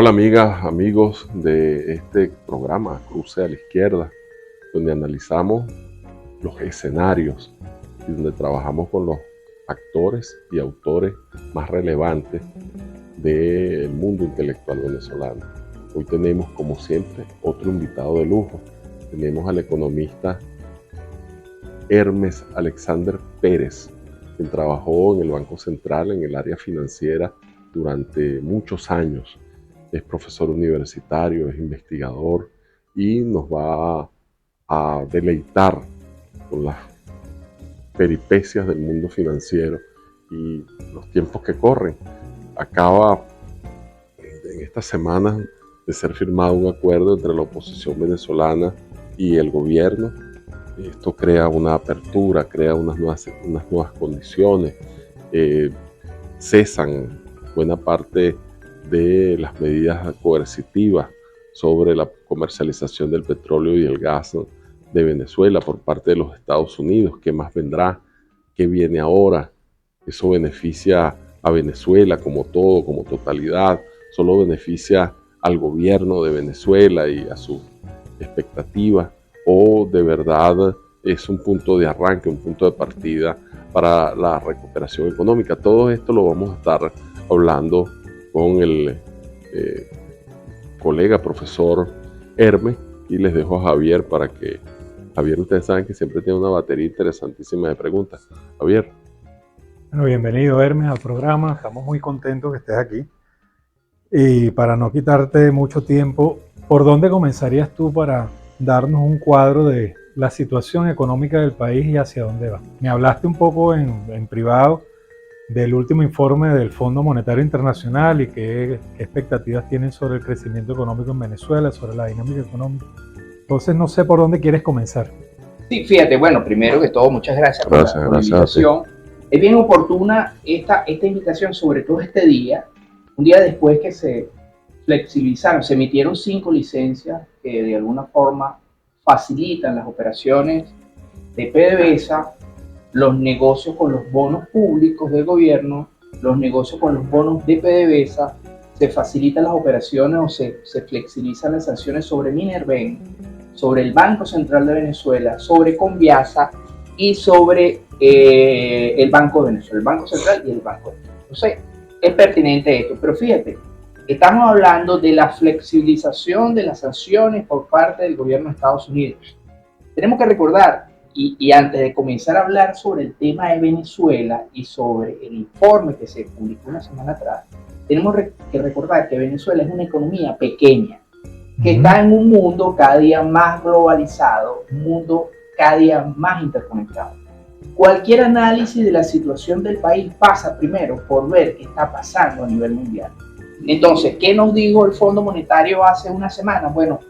Hola amigas, amigos de este programa Cruce a la Izquierda, donde analizamos los escenarios y donde trabajamos con los actores y autores más relevantes del mundo intelectual venezolano. Hoy tenemos, como siempre, otro invitado de lujo. Tenemos al economista Hermes Alexander Pérez, quien trabajó en el Banco Central en el área financiera durante muchos años. Es profesor universitario, es investigador y nos va a deleitar con las peripecias del mundo financiero y los tiempos que corren. Acaba en estas semanas de ser firmado un acuerdo entre la oposición venezolana y el gobierno. Esto crea una apertura, crea unas nuevas condiciones, cesan buena parte de las medidas coercitivas sobre la comercialización del petróleo y el gas de Venezuela por parte de los Estados Unidos. ¿Qué más vendrá? ¿Qué viene ahora? Eso beneficia a Venezuela como todo, como totalidad, solo beneficia al gobierno de Venezuela y a sus expectativas, o de verdad es un punto de arranque, un punto de partida para la recuperación económica. Todo esto lo vamos a estar hablando con el colega profesor Hermes, y les dejo a Javier para que Javier, ustedes saben que siempre tiene una batería interesantísima de preguntas. Javier. Bueno, bienvenido Hermes al programa, estamos muy contentos que estés aquí. Y para no quitarte mucho tiempo, ¿por dónde comenzarías tú para darnos un cuadro de la situación económica del país y hacia dónde va? Me hablaste un poco en privado del último informe del Fondo Monetario Internacional y qué expectativas tienen sobre el crecimiento económico en Venezuela, sobre la dinámica económica. Entonces no sé por dónde quieres comenzar. Sí, fíjate, bueno, primero que todo, muchas gracias por la invitación. Es bien oportuna esta invitación, sobre todo este día, un día después que se flexibilizaron, se emitieron 5 licencias que de alguna forma facilitan las operaciones de PDVSA, los negocios con los bonos públicos del gobierno, los negocios con los bonos de PDVSA, se facilitan las operaciones o se flexibilizan las sanciones sobre Minerven, sobre el Banco Central de Venezuela, sobre Conviasa y sobre el Banco de Venezuela, el Banco Central y el Banco de Venezuela. Entonces, es pertinente esto, pero fíjate, estamos hablando de la flexibilización de las sanciones por parte del gobierno de Estados Unidos. Tenemos que recordar, y antes de comenzar a hablar sobre el tema de Venezuela y sobre el informe que se publicó una semana atrás, tenemos que recordar que Venezuela es una economía pequeña, que está en un mundo cada día más globalizado, un mundo cada día más interconectado. Cualquier análisis de la situación del país pasa primero por ver qué está pasando a nivel mundial. Entonces, ¿qué nos dijo el Fondo Monetario hace una semana? Bueno,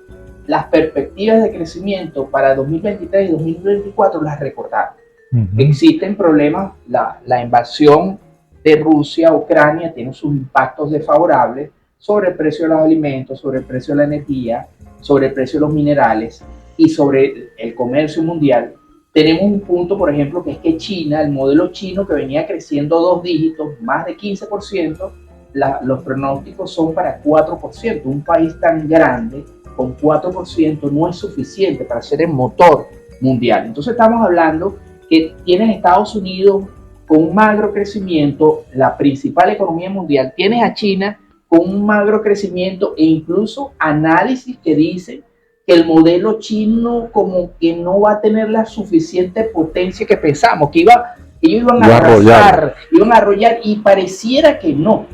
las perspectivas de crecimiento para 2023 y 2024 las recordaron. Existen problemas, la invasión de Rusia a Ucrania tiene sus impactos desfavorables sobre el precio de los alimentos, sobre el precio de la energía, sobre el precio de los minerales y sobre el comercio mundial. Tenemos un punto, por ejemplo, que es que China, el modelo chino que venía creciendo 2 dígitos, más de 15%, los pronósticos son para 4%. Un país tan grande con 4% no es suficiente para ser el motor mundial. Entonces estamos hablando que tienes Estados Unidos con un magro crecimiento, la principal economía mundial, tienes a China con un magro crecimiento e incluso análisis que dicen que el modelo chino como que no va a tener la suficiente potencia que pensamos, que ellos iban a arrollar y pareciera que no.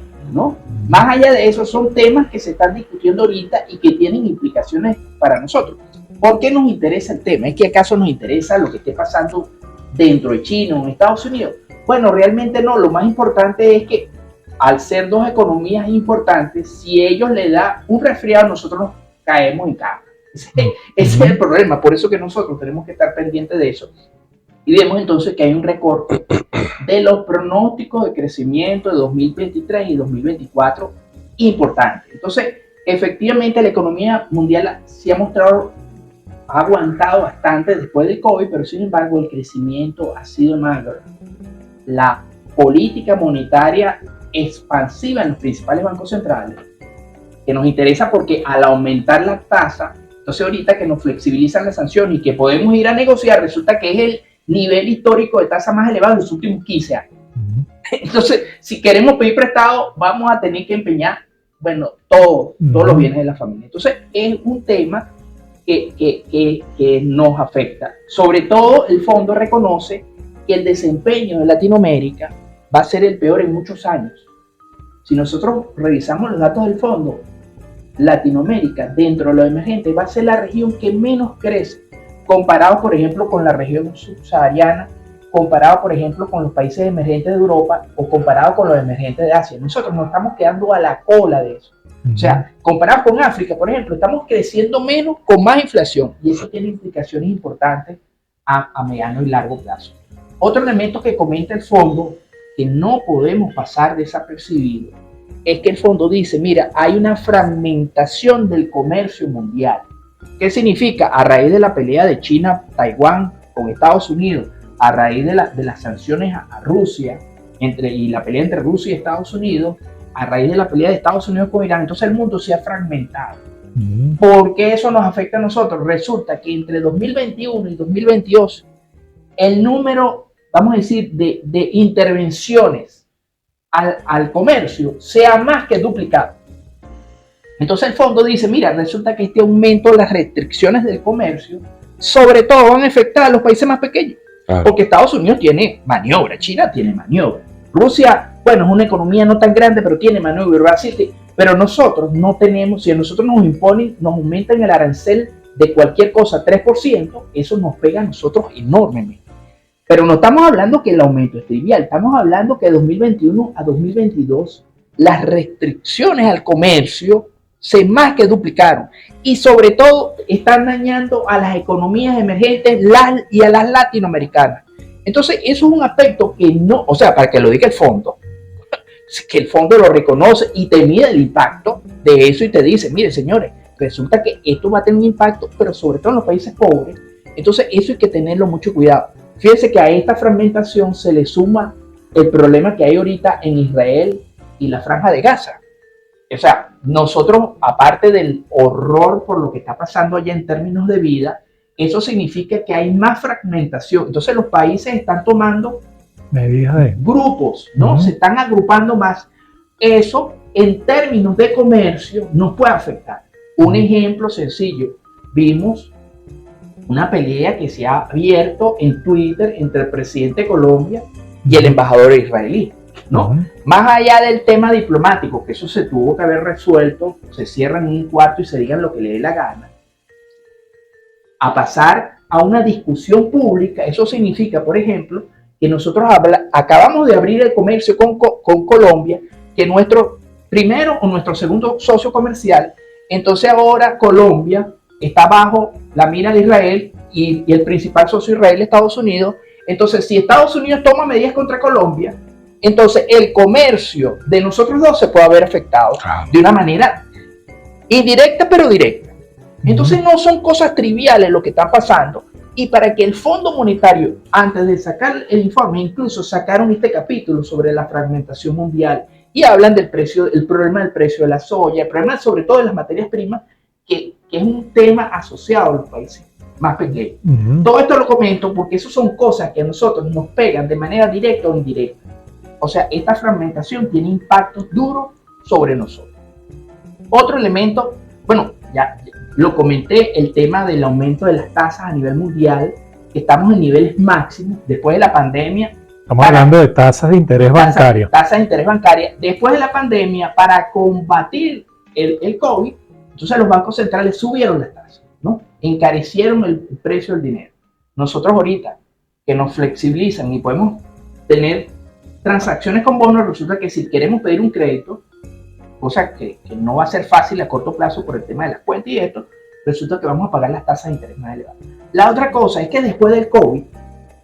Más allá de eso, son temas que se están discutiendo ahorita y que tienen implicaciones para nosotros. ¿Por qué nos interesa el tema? ¿Es que acaso nos interesa lo que esté pasando dentro de China o en Estados Unidos? Bueno, realmente no. Lo más importante es que al ser dos economías importantes, si ellos le da un resfriado, nosotros nos caemos en cama. Ese es el problema. Por eso que nosotros tenemos que estar pendientes de eso. Y vemos entonces que hay un recorte de los pronósticos de crecimiento de 2023 y 2024 importante. Entonces, efectivamente, la economía mundial se ha mostrado, ha aguantado bastante después del COVID, pero sin embargo el crecimiento ha sido magro. La política monetaria expansiva en los principales bancos centrales que nos interesa porque al aumentar la tasa, entonces ahorita que nos flexibilizan las sanciones y que podemos ir a negociar, resulta que es el nivel histórico de tasa más elevado de los últimos 15 años. Entonces, si queremos pedir prestado, vamos a tener que empeñar, bueno, todos los bienes de la familia. Entonces, es un tema que nos afecta. Sobre todo, el fondo reconoce que el desempeño de Latinoamérica va a ser el peor en muchos años. Si nosotros revisamos los datos del fondo, Latinoamérica, dentro de lo emergente, va a ser la región que menos crece, comparado, por ejemplo, con la región subsahariana, comparado, por ejemplo, con los países emergentes de Europa o comparado con los emergentes de Asia. Nosotros nos estamos quedando a la cola de eso. O sea, comparado con África, por ejemplo, estamos creciendo menos con más inflación y eso tiene implicaciones importantes a mediano y largo plazo. Otro elemento que comenta el fondo, que no podemos pasar desapercibido, es que el fondo dice, mira, hay una fragmentación del comercio mundial. ¿Qué significa? A raíz de la pelea de China, Taiwán con Estados Unidos, a raíz de las sanciones a Rusia, y la pelea entre Rusia y Estados Unidos, a raíz de la pelea de Estados Unidos con Irán, entonces el mundo se ha fragmentado. ¿Por qué eso nos afecta a nosotros? Resulta que entre 2021 y 2022, el número, vamos a decir, de intervenciones al comercio sea más que duplicado. Entonces el fondo dice, mira, resulta que este aumento de las restricciones del comercio, sobre todo van a afectar a los países más pequeños. Porque Estados Unidos tiene maniobra, China tiene maniobra, Rusia, bueno, es una economía no tan grande, pero tiene maniobra, Brasil, pero nosotros no tenemos, si a nosotros nos imponen, nos aumentan el arancel de cualquier cosa 3%, eso nos pega a nosotros enormemente. Pero no estamos hablando que el aumento es trivial, estamos hablando que de 2021 a 2022 las restricciones al comercio se más que duplicaron y sobre todo están dañando a las economías emergentes y a las latinoamericanas. Entonces eso es un aspecto que no, o sea, para que lo diga el fondo, que el fondo lo reconoce y te mide el impacto de eso y te dice, mire señores, resulta que esto va a tener un impacto, pero sobre todo en los países pobres. Entonces eso hay que tenerlo mucho cuidado. Fíjense que a esta fragmentación se le suma el problema que hay ahorita en Israel y la Franja de Gaza. O sea, nosotros, aparte del horror por lo que está pasando allá en términos de vida, eso significa que hay más fragmentación. Entonces los países están tomando medidas de grupos, ¿no? Se están agrupando más. Eso, en términos de comercio, nos puede afectar. Un ejemplo sencillo. Vimos una pelea que se ha abierto en Twitter entre el presidente de Colombia y el embajador israelí, ¿no? Más allá del tema diplomático, que eso se tuvo que haber resuelto, se cierran en un cuarto y se digan lo que le dé la gana, a pasar a una discusión pública. Eso significa, por ejemplo, que nosotros acabamos de abrir el comercio con Colombia, que nuestro primero o nuestro segundo socio comercial, entonces ahora Colombia está bajo la mira de Israel y el principal socio de Israel, Estados Unidos. Entonces, si Estados Unidos toma medidas contra Colombia, entonces el comercio de nosotros dos se puede haber afectado de una manera indirecta pero directa. Entonces no son cosas triviales lo que está pasando, y para que el Fondo Monetario, antes de sacar el informe, incluso sacaron este capítulo sobre la fragmentación mundial y hablan del precio, el problema del precio de la soya, el problema sobre todo de las materias primas, que es un tema asociado a los países más pequeños. Todo esto lo comento porque eso son cosas que a nosotros nos pegan de manera directa o indirecta. O sea, esta fragmentación tiene impactos duros sobre nosotros. Otro elemento, bueno, ya lo comenté, el tema del aumento de las tasas a nivel mundial, que estamos en niveles máximos después de la pandemia. Estamos hablando de tasas de interés bancario. Tasas de interés bancaria. Después de la pandemia, para combatir el COVID, entonces los bancos centrales subieron las tasas, ¿no? Encarecieron el precio del dinero. Nosotros ahorita, que nos flexibilizan y podemos tener transacciones con bonos, resulta que si queremos pedir un crédito, cosa que no va a ser fácil a corto plazo por el tema de las cuentas y esto, resulta que vamos a pagar las tasas de interés más elevadas. La otra cosa es que después del COVID,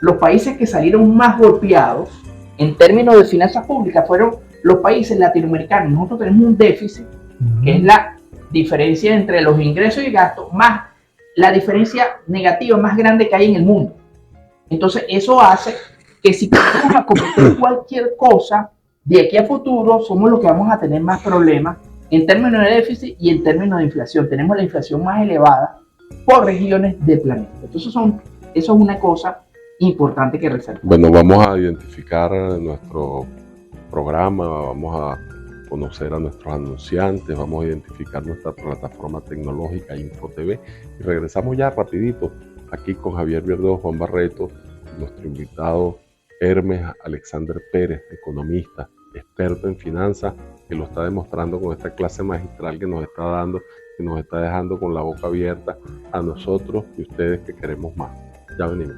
los países que salieron más golpeados en términos de finanzas públicas fueron los países latinoamericanos. Nosotros tenemos un déficit, que es la diferencia entre los ingresos y gastos, más la diferencia negativa más grande que hay en el mundo. Entonces eso hace que si queremos acometer cualquier cosa de aquí a futuro, somos los que vamos a tener más problemas en términos de déficit y en términos de inflación. Tenemos la inflación más elevada por regiones del planeta. Entonces eso es una cosa importante que resaltar. Bueno, vamos a identificar nuestro programa, vamos a conocer a nuestros anunciantes, vamos a identificar nuestra plataforma tecnológica InfoTV y regresamos ya rapidito aquí con Javier Viardot, Juan Barreto, nuestro invitado Hermes Alexander Pérez, economista, experto en finanzas, que lo está demostrando con esta clase magistral que nos está dando, que nos está dejando con la boca abierta a nosotros y ustedes que queremos más. Ya venimos.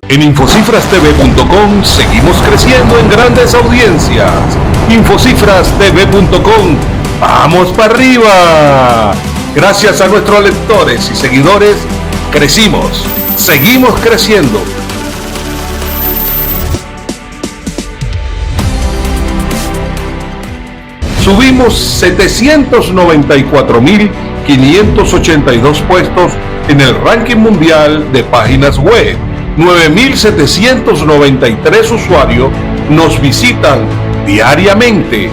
En infocifrastv.com seguimos creciendo en grandes audiencias. Infocifrastv.com, ¡vamos para arriba! Gracias a nuestros lectores y seguidores, crecimos, seguimos creciendo. Subimos 794.582 puestos en el ranking mundial de páginas web. 9.793 usuarios nos visitan diariamente.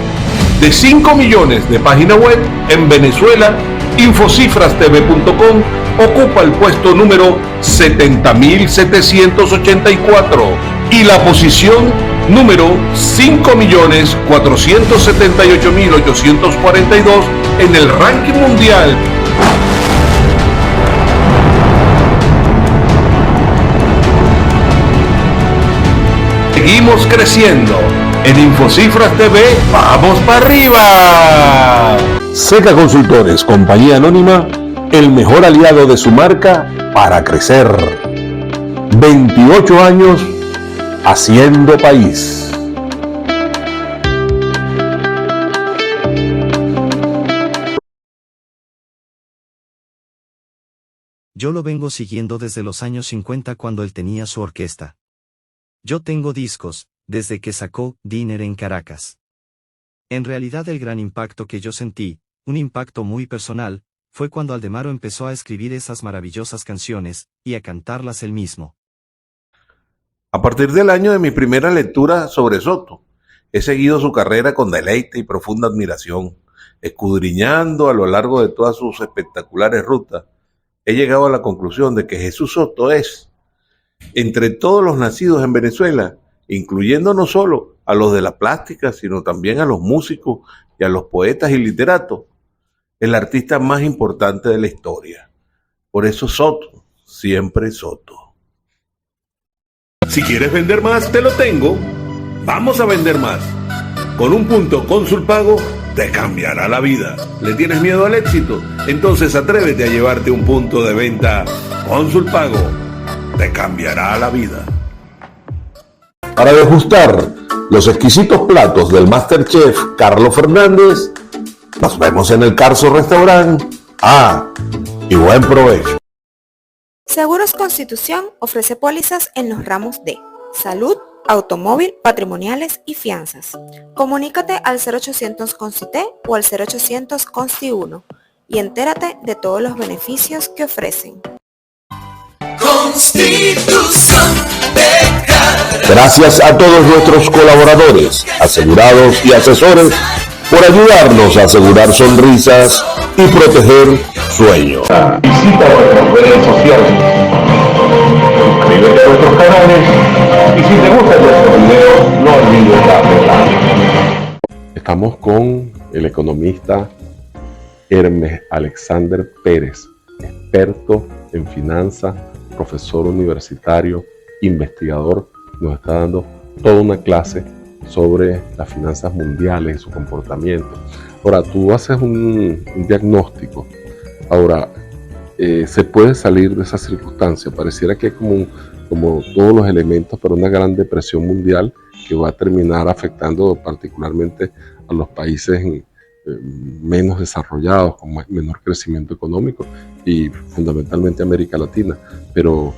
De 5 millones de páginas web en Venezuela, infocifrastv.com ocupa el puesto número 70.784 y la posición número 5.478.842 en el ranking mundial. Seguimos creciendo. En Infocifras TV, ¡vamos para arriba! Seca Consultores, compañía anónima, el mejor aliado de su marca para crecer. 28 años haciendo país. Yo lo vengo siguiendo desde los años 50 cuando él tenía su orquesta. Yo tengo discos, desde que sacó Dinner en Caracas. En realidad el gran impacto que yo sentí, un impacto muy personal, fue cuando Aldemaro empezó a escribir esas maravillosas canciones, y a cantarlas él mismo. A partir del año de mi primera lectura sobre Soto, he seguido su carrera con deleite y profunda admiración, escudriñando a lo largo de todas sus espectaculares rutas. He llegado a la conclusión de que Jesús Soto es, entre todos los nacidos en Venezuela, incluyendo no solo a los de la plástica, sino también a los músicos y a los poetas y literatos, el artista más importante de la historia. Por eso Soto, siempre Soto. Si quieres vender más, te lo tengo. Vamos a vender más. Con un punto Consulpago te cambiará la vida. ¿Le tienes miedo al éxito? Entonces atrévete a llevarte un punto de venta Consulpago. Te cambiará la vida. Para degustar los exquisitos platos del Masterchef Carlos Fernández, nos vemos en el Carso Restaurant. Y buen provecho. Seguros Constitución ofrece pólizas en los ramos de salud, automóvil, patrimoniales y fianzas. Comunícate al 0800 CONCITE o al 0800 CONCI1 y entérate de todos los beneficios que ofrecen. Constitución de Caracas. Gracias a todos nuestros colaboradores, asegurados y asesores por ayudarnos a asegurar sonrisas y proteger sueños. Visita nuestras redes sociales, suscríbete a nuestros canales y si te gustan nuestros videos, no olvides darle like. Estamos con el economista Hermes Alexander Pérez, experto en finanzas, profesor universitario, investigador. Nos está dando toda una clase sobre las finanzas mundiales y su comportamiento. Ahora, tú haces un diagnóstico. Ahora, se puede salir de esa circunstancia. Pareciera que hay como todos los elementos para una gran depresión mundial que va a terminar afectando particularmente a los países menos desarrollados, con menor crecimiento económico y fundamentalmente América Latina. Pero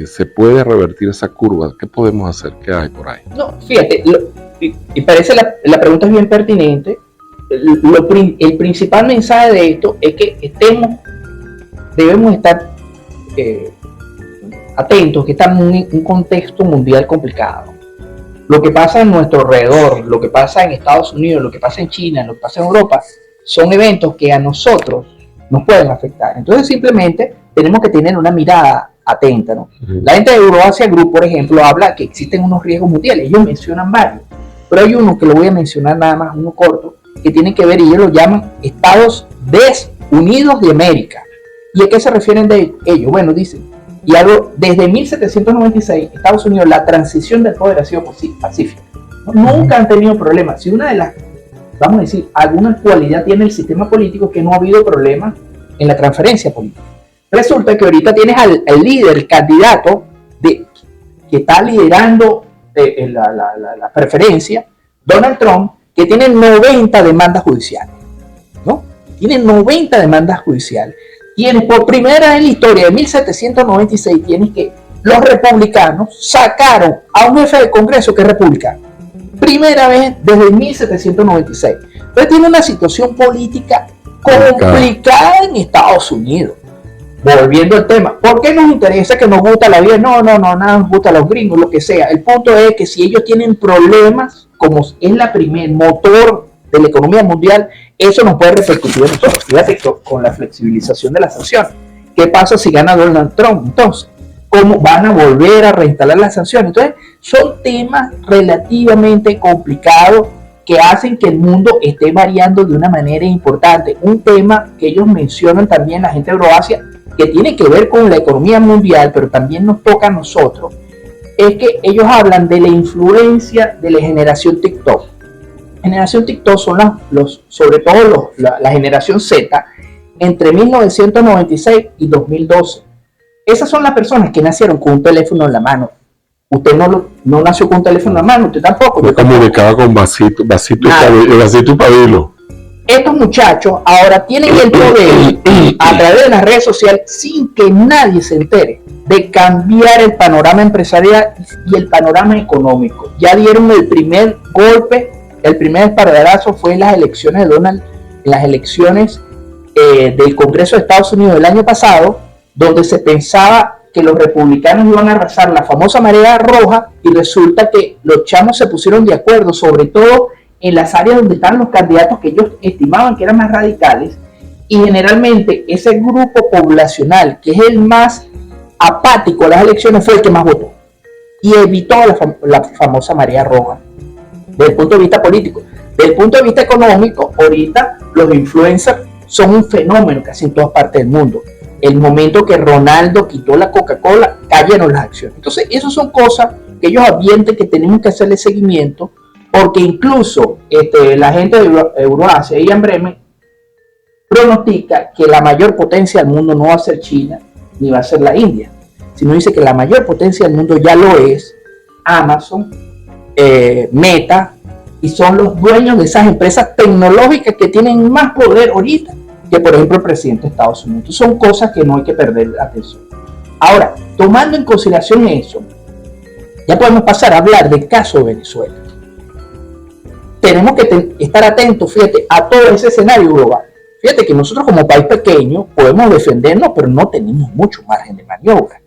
¿se puede revertir esa curva? ¿Qué podemos hacer? ¿Qué hay por ahí? No, fíjate, y parece la pregunta es bien pertinente. El principal mensaje de esto es que debemos estar atentos, que estamos en un contexto mundial complicado. Lo que pasa en nuestro alrededor, lo que pasa en Estados Unidos, lo que pasa en China, lo que pasa en Europa, son eventos que a nosotros nos pueden afectar. Entonces simplemente tenemos que tener una mirada atenta, ¿no? La gente de Euroasia Group, por ejemplo, habla que existen unos riesgos mundiales. Ellos mencionan varios, pero hay uno que lo voy a mencionar nada más, uno corto, que tiene que ver, y ellos lo llaman Estados Unidos de América. ¿Y a qué se refieren de ellos? Bueno, dicen, y algo, desde 1796, Estados Unidos, la transición del poder ha sido pacífica. Nunca han tenido problemas. Si una de las, vamos a decir, alguna cualidad tiene el sistema político, que no ha habido problemas en la transferencia política. Resulta que ahorita tienes al líder, el candidato que está liderando la preferencia, Donald Trump, que tiene 90 demandas judiciales, ¿no? Tiene 90 demandas judiciales. Tienes por primera vez en la historia de 1796, tienes que los republicanos sacaron a un jefe de Congreso que es republicano. Primera vez desde 1796. Entonces tiene una situación política complicada en Estados Unidos. Volviendo al tema, ¿por qué nos interesa que nos gusta la vida? No, nada nos gusta a los gringos, lo que sea. El punto es que si ellos tienen problemas, como es la primer motor de la economía mundial, eso nos puede repercutir en nosotros. Fíjate con la flexibilización de las sanciones. ¿Qué pasa si gana Donald Trump? Entonces, ¿cómo van a volver a reinstalar las sanciones? Entonces, son temas relativamente complicados que hacen que el mundo esté variando de una manera importante. Un tema que ellos mencionan también, la gente de Euroasia, que tiene que ver con la economía mundial, pero también nos toca a nosotros, es que ellos hablan de la influencia de la generación TikTok. Generación TikTok son sobre todo la generación Z, entre 1996 y 2012. Esas son las personas que nacieron con un teléfono en la mano. Usted no nació con un teléfono en la mano, usted tampoco. Yo comunicaba con vasito y pabilo. Estos muchachos ahora tienen el poder, a través de las redes sociales, sin que nadie se entere, de cambiar el panorama empresarial y el panorama económico. Ya dieron el primer golpe, el primer espaldarazo fue en las elecciones de Donald, en las elecciones del Congreso de Estados Unidos del año pasado, donde se pensaba que los republicanos iban a arrasar la famosa marea roja, y resulta que los chamos se pusieron de acuerdo, sobre todo en las áreas donde están los candidatos que ellos estimaban que eran más radicales, y generalmente ese grupo poblacional que es el más apático a las elecciones fue el que más votó y evitó la famosa marea roja. Desde el punto de vista político, desde el punto de vista económico, ahorita los influencers son un fenómeno casi en todas partes del mundo. El momento que Ronaldo quitó la Coca-Cola, cayeron las acciones. Entonces, esas son cosas que ellos advierten que tenemos que hacerle seguimiento, porque incluso la gente de Euroasia, Ian Bremmer, pronostica que la mayor potencia del mundo no va a ser China ni va a ser la India, sino dice que la mayor potencia del mundo ya lo es Amazon, Meta, y son los dueños de esas empresas tecnológicas que tienen más poder ahorita que, por ejemplo, el presidente de Estados Unidos. Entonces, son cosas que no hay que perder la atención. Ahora, tomando en consideración eso, ya podemos pasar a hablar del caso de Venezuela. Tenemos que estar atentos, fíjate, a todo ese escenario global. Fíjate que nosotros como país pequeño podemos defendernos, pero no tenemos mucho margen de maniobra.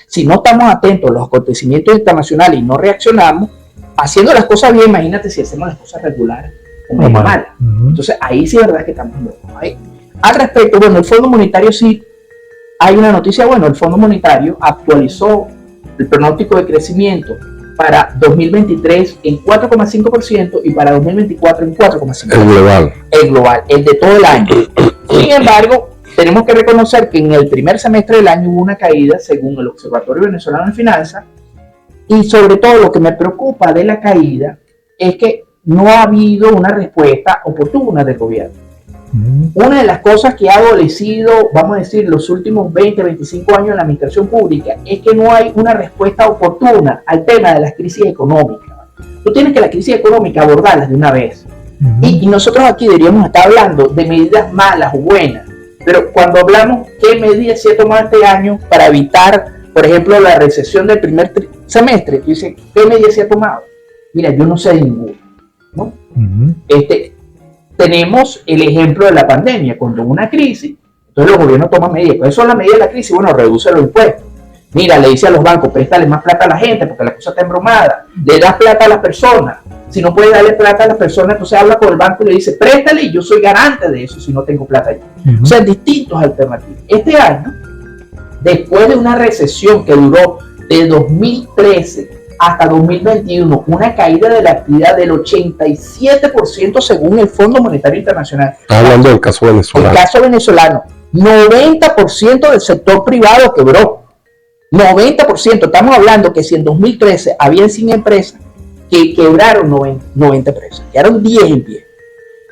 Si no estamos atentos a los acontecimientos internacionales y no reaccionamos, haciendo las cosas bien, imagínate si hacemos las cosas regulares o mal. Entonces ahí sí es verdad que estamos locos. Al respecto, bueno, el Fondo Monetario sí, hay una noticia, bueno, el Fondo Monetario actualizó el pronóstico de crecimiento para 2023 en 4,5% y para 2024 en 4,5%. El global. El global, el de todo el año. Sin embargo, tenemos que reconocer que en el primer semestre del año hubo una caída, según el Observatorio Venezolano de Finanzas, y sobre todo lo que me preocupa de la caída es que no ha habido una respuesta oportuna del gobierno. Una de las cosas que ha adolecido, vamos a decir, los últimos 20, 25 años en la administración pública es que no hay una respuesta oportuna al tema de las crisis económicas. Tú tienes que la crisis económica abordarlas de una vez. Y nosotros aquí deberíamos estar hablando de medidas malas o buenas. Pero cuando hablamos qué medidas se ha tomado este año para evitar, por ejemplo, la recesión del primer semestre, tú dices, ¿qué medidas se ha tomado? Mira, yo no sé de ninguna, ¿no? Tenemos el ejemplo de la pandemia, cuando hubo una crisis, entonces los gobiernos toman medidas. ¿Cuáles son las medidas de la crisis? Bueno, reduce los impuestos. Mira, le dice a los bancos, préstale más plata a la gente porque la cosa está embromada. Le das plata a las personas. si no puede darle plata a la persona, entonces habla con el banco y le dice, préstale y yo soy garante de eso si no tengo plata allí. O sea, distintos alternativas. Este año, después de una recesión que duró de 2013 hasta 2021, una caída de la actividad del 87% según el Fondo Monetario Internacional. Está hablando del caso venezolano. El caso venezolano, 90% del sector privado quebró. 90%. Estamos hablando que si en 2013 habían 100 empresas, que quebraron 90 empresas, quedaron 10 en pie.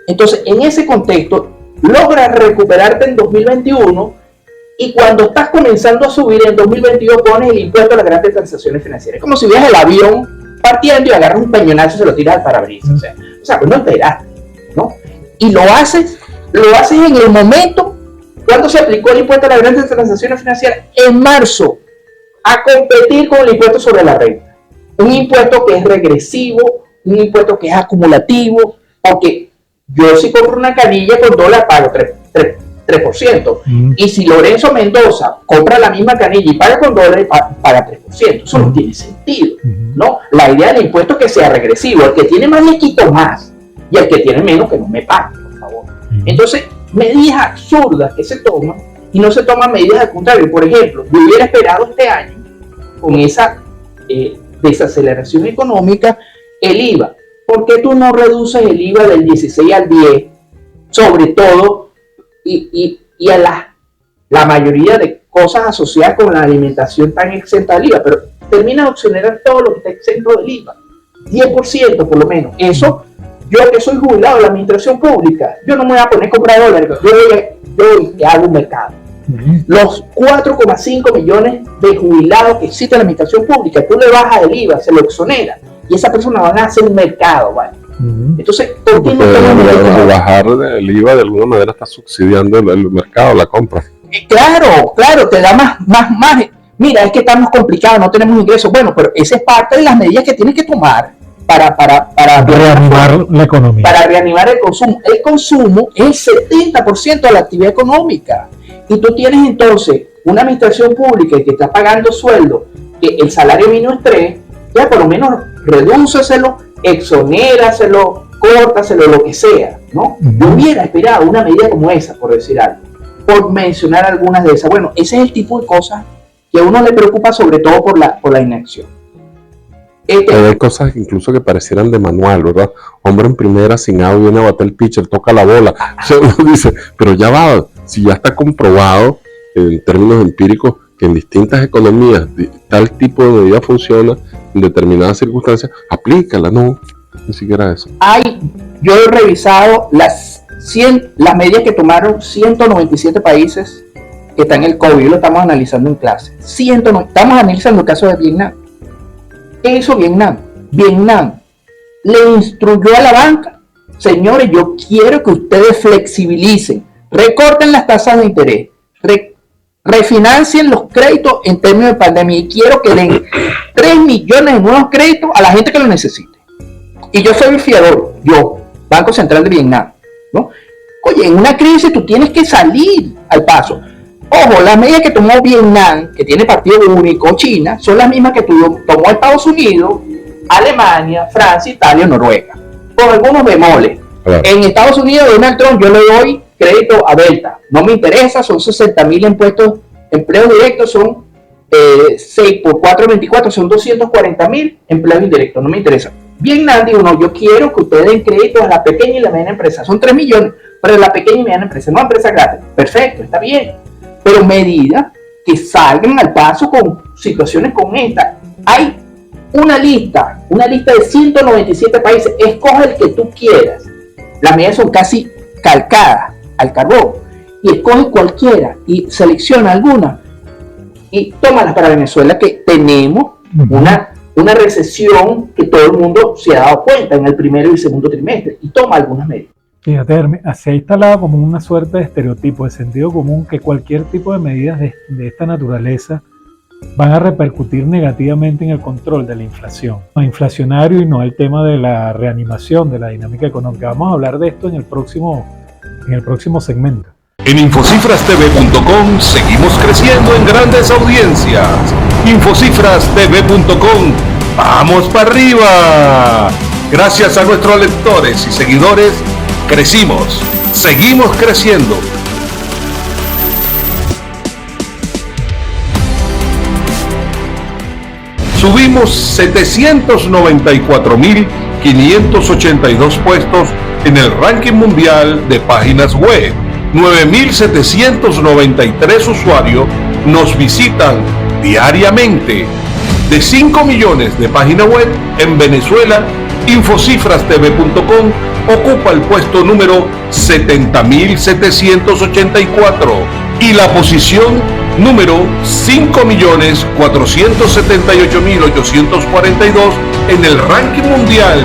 Entonces, en ese contexto, logras recuperarte en 2021 y cuando estás comenzando a subir en 2022 pones el impuesto a las grandes transacciones financieras. Es como si vieras el avión partiendo y agarras un peñonazo y se lo tiras al parabrisas. O sea, pues no esperaste, ¿no? Y lo haces en el momento cuando se aplicó el impuesto a las grandes transacciones financieras, en marzo, a competir con el impuesto sobre la renta. Un impuesto que es regresivo, un impuesto que es acumulativo, porque yo si compro una canilla con dólar pago 3%. Y si Lorenzo Mendoza compra la misma canilla y paga con dólares, paga 3%. Eso no tiene sentido, ¿no? La idea del impuesto es que sea regresivo. El que tiene más le quito más y el que tiene menos que no me pague, por favor. Entonces, medidas absurdas que se toman y no se toman medidas al contrario. Por ejemplo, yo hubiera esperado este año con esa desaceleración económica el IVA. ¿Por qué tú no reduces el IVA del 16 al 10? Sobre todo y a la mayoría de cosas asociadas con la alimentación tan exenta del IVA, pero termina de exonerar todo lo que está exento del IVA, 10% por lo menos. Eso, yo que soy jubilado de la administración pública, yo no me voy a poner a comprar dólares, yo hago un mercado. Los 4,5 millones de jubilados que existen en la administración pública, tú le bajas el IVA, se lo exonera, y esa persona va a hacer un mercado, ¿vale? Entonces, ¿por qué no tenemos bajar el IVA de alguna manera está subsidiando el mercado, la compra? Claro, te da más margen. Mira, es que estamos complicados, no tenemos ingresos. Bueno, pero esa es parte de las medidas que tienes que tomar para reanimar la economía. Para reanimar el consumo. El consumo es el 70% de la actividad económica. Y tú tienes entonces una administración pública que está pagando sueldo, que el salario mínimo es 3, ya por lo menos redúceselo, exonéraselo, córtaselo, lo que sea, ¿no? Yo hubiera esperado una medida como esa, por decir algo, por mencionar algunas de esas. Bueno, ese es el tipo de cosas que a uno le preocupa, sobre todo por la inacción. Hay cosas incluso que parecieran de manual, ¿verdad? Hombre en primera, sin out, viene a bater el pitcher, toca la bola. O sea, uno dice, pero ya va, si ya está comprobado en términos empíricos que en distintas economías tal tipo de medida funciona en determinadas circunstancias, aplícala, no, ni siquiera eso. Yo he revisado las medidas que tomaron 197 países que están en el COVID, lo estamos analizando en clase. Estamos analizando el caso de Vietnam. ¿Qué hizo Vietnam? Vietnam le instruyó a la banca, señores, yo quiero que ustedes flexibilicen, recorten las tasas de interés, refinancien los créditos en términos de pandemia y quiero que den 3 millones de nuevos créditos a la gente que lo necesite. Y yo soy el fiador, Banco Central de Vietnam, ¿no? Oye, en una crisis tú tienes que salir al paso. Ojo, las medidas que tomó Vietnam, que tiene partido único, China, son las mismas que tomó Estados Unidos, Alemania, Francia, Italia, Noruega, con algunos bemoles. Claro. En Estados Unidos, Donald Trump, yo le doy crédito a Delta, no me interesa, son 60.000 impuestos, empleos directos, son 6 por 4, 24, son 240.000 empleos indirectos, no me interesa. Vietnam dijo, no, yo quiero que ustedes den crédito a la pequeña y la mediana empresa, son 3 millones, pero la pequeña y mediana empresa, no empresa grande, perfecto, está bien, pero medidas que salgan al paso con situaciones como esta. Hay una lista de 197 países, escoge el que tú quieras, las medidas son casi calcadas al carbón, y escoge cualquiera y selecciona alguna y tómalas para Venezuela, que tenemos una recesión que todo el mundo se ha dado cuenta en el primero y segundo trimestre, y toma algunas medidas. Fíjate, Hermes, se ha instalado como una suerte de estereotipo, de sentido común, que cualquier tipo de medidas de esta naturaleza van a repercutir negativamente en el control de la inflación. No inflacionario y no el tema de la reanimación de la dinámica económica. Vamos a hablar de esto en el próximo segmento. En infocifrastv.com seguimos creciendo en grandes audiencias. infocifrastv.com, ¡vamos para arriba! Gracias a nuestros lectores y seguidores, crecimos, seguimos creciendo. Subimos 794.582 puestos en el ranking mundial de páginas web. 9.793 usuarios nos visitan diariamente. De 5 millones de páginas web en Venezuela, Infocifrastv.com ocupa el puesto número 70.784 y la posición número 5.478.842 en el ranking mundial.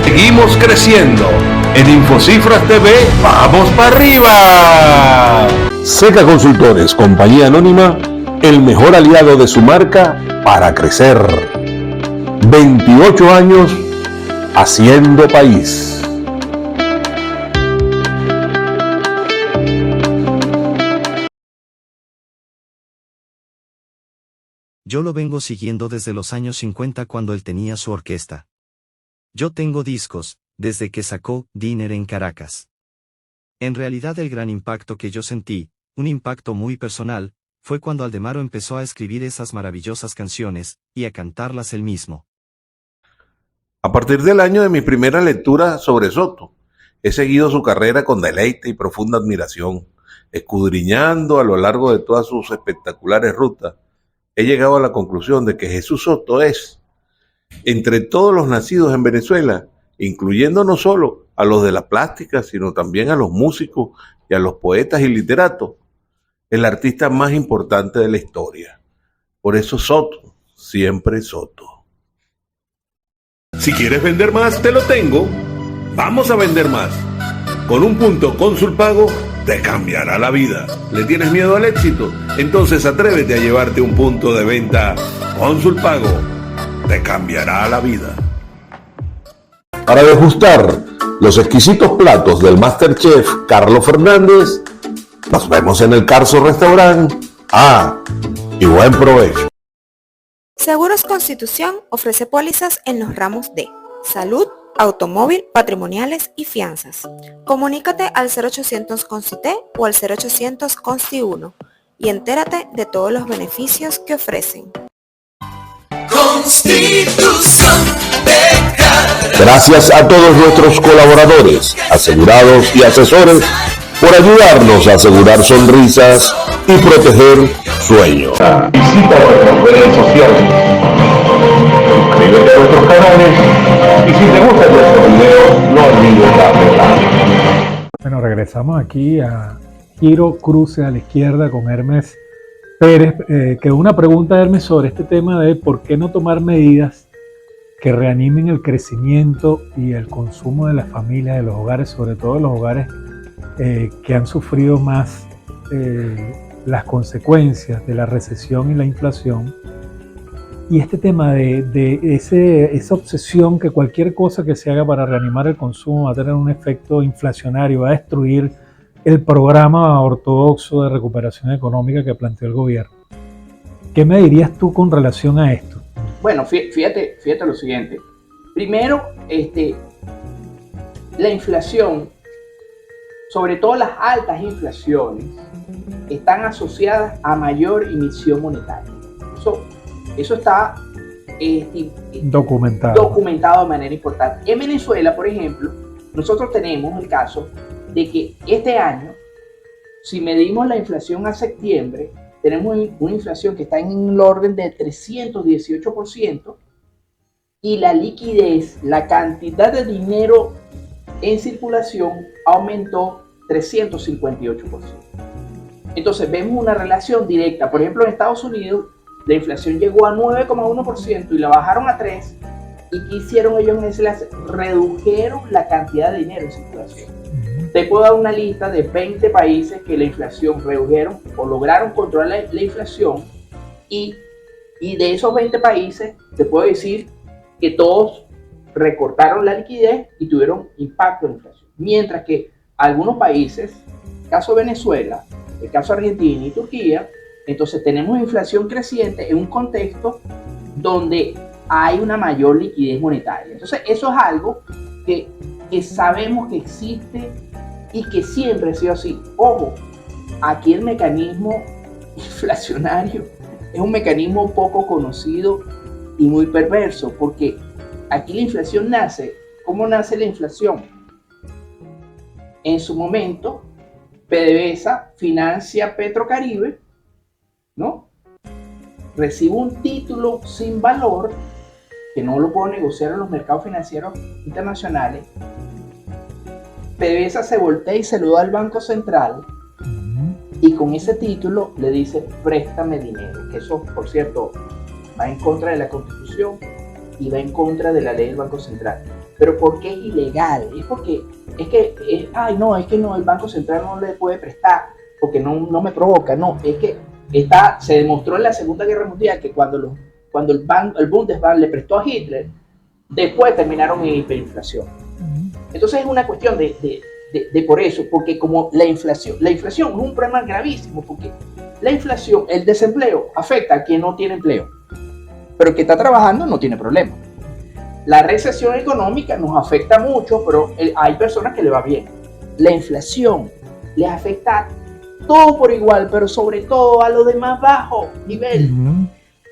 Seguimos creciendo. En Infocifras TV, ¡vamos para arriba! Seca Consultores, compañía anónima, el mejor aliado de su marca para crecer. 28 años haciendo país. Yo lo vengo siguiendo desde los años 50 cuando él tenía su orquesta. Yo tengo discos, desde que sacó Dinner en Caracas. En realidad el gran impacto que yo sentí, un impacto muy personal, fue cuando Aldemaro empezó a escribir esas maravillosas canciones, y a cantarlas él mismo. A partir del año de mi primera lectura sobre Soto, he seguido su carrera con deleite y profunda admiración. Escudriñando a lo largo de todas sus espectaculares rutas, he llegado a la conclusión de que Jesús Soto es, entre todos los nacidos en Venezuela, incluyendo no solo a los de la plástica, sino también a los músicos y a los poetas y literatos, el artista más importante de la historia. Por eso Soto, siempre Soto. Si quieres vender más, te lo tengo. Vamos a vender más. Con un punto Consulpago te cambiará la vida. ¿Le tienes miedo al éxito? Entonces atrévete a llevarte un punto de venta Consulpago. Te cambiará la vida. Para degustar los exquisitos platos del MasterChef Carlos Fernández, nos vemos en el Carso Restaurant. Y buen provecho. Seguros Constitución ofrece pólizas en los ramos de salud, automóvil, patrimoniales y fianzas. Comunícate al 0800 CONCITE o al 0800 CONSTI 1 y entérate de todos los beneficios que ofrecen. Constitución de Caracas. Gracias a todos nuestros colaboradores, asegurados y asesores por ayudarnos a asegurar sonrisas y proteger sueños. Visita nuestras redes sociales, suscríbete a nuestros canales y si te gustan nuestros videos, no olvides darle like. Bueno, regresamos aquí a Giro Cruce a la izquierda con Hermes Pérez. Quedó una pregunta, Hermes, sobre este tema de por qué no tomar medidas que reanimen el crecimiento y el consumo de las familias, de los hogares, sobre todo los hogares que han sufrido más las consecuencias de la recesión y la inflación. Y este tema de esa obsesión que cualquier cosa que se haga para reanimar el consumo va a tener un efecto inflacionario, va a destruir el programa ortodoxo de recuperación económica que planteó el gobierno. ¿Qué me dirías tú con relación a esto? Bueno, fíjate lo siguiente. Primero, la inflación, sobre todo las altas inflaciones, están asociadas a mayor emisión monetaria. Eso está documentado de manera importante. En Venezuela, por ejemplo, nosotros tenemos el caso de que este año, si medimos la inflación a septiembre, tenemos una inflación que está en el orden de 318% y la liquidez, la cantidad de dinero en circulación aumentó 358%. Entonces vemos una relación directa. Por ejemplo, en Estados Unidos la inflación llegó a 9,1% y la bajaron a 3%. ¿Y qué hicieron ellos en ese enlace? Redujeron la cantidad de dinero en circulación. Te puedo dar una lista de 20 países que la inflación redujeron o lograron controlar la inflación y de esos 20 países te puedo decir que todos recortaron la liquidez y tuvieron impacto en la inflación. Mientras que algunos países, el caso de Venezuela, el caso de Argentina y Turquía, Entonces tenemos inflación creciente en un contexto donde hay una mayor liquidez monetaria. Entonces eso es algo que sabemos que existe y que siempre ha sido así. Ojo, aquí el mecanismo inflacionario es un mecanismo poco conocido y muy perverso, porque aquí la inflación nace. ¿Cómo nace la inflación? En su momento, PDVSA financia Petrocaribe, ¿no? Recibe un título sin valor que no lo puedo negociar en los mercados financieros internacionales. PDVSA se voltea y se lo da al Banco Central, y con ese título le dice préstame dinero, que eso, por cierto, va en contra de la Constitución y va en contra de la ley del Banco Central. Pero ¿por qué es ilegal? Es porque es que el Banco Central no le puede prestar porque no me provoca. No, es que se demostró en la Segunda Guerra Mundial que cuando el Bundesbank le prestó a Hitler, después terminaron en hiperinflación. Entonces es una cuestión de por eso, porque como la inflación es un problema gravísimo, porque la inflación, el desempleo, afecta a quien no tiene empleo, pero el que está trabajando no tiene problema. La recesión económica nos afecta mucho, pero hay personas que le va bien. La inflación les afecta todo por igual, pero sobre todo a los de más bajo nivel.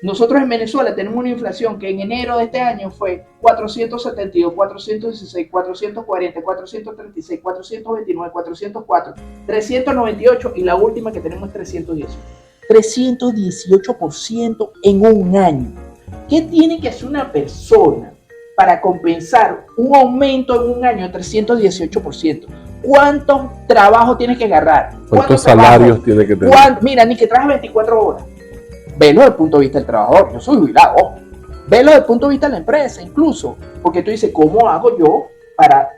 Nosotros en Venezuela tenemos una inflación que en enero de este año fue 472, 416, 440, 436, 429, 404, 398 y la última que tenemos es 318. 318% en un año. ¿Qué tiene que hacer una persona para compensar un aumento en un año de 318%? ¿Cuántos trabajos tienes que agarrar? ¿Cuántos salarios tiene que tener? Mira, ni que trabajes 24 horas. Velo desde el punto de vista del trabajador. Yo soy jubilado. Velo desde el punto de vista de la empresa, incluso. Porque tú dices, ¿cómo hago yo para...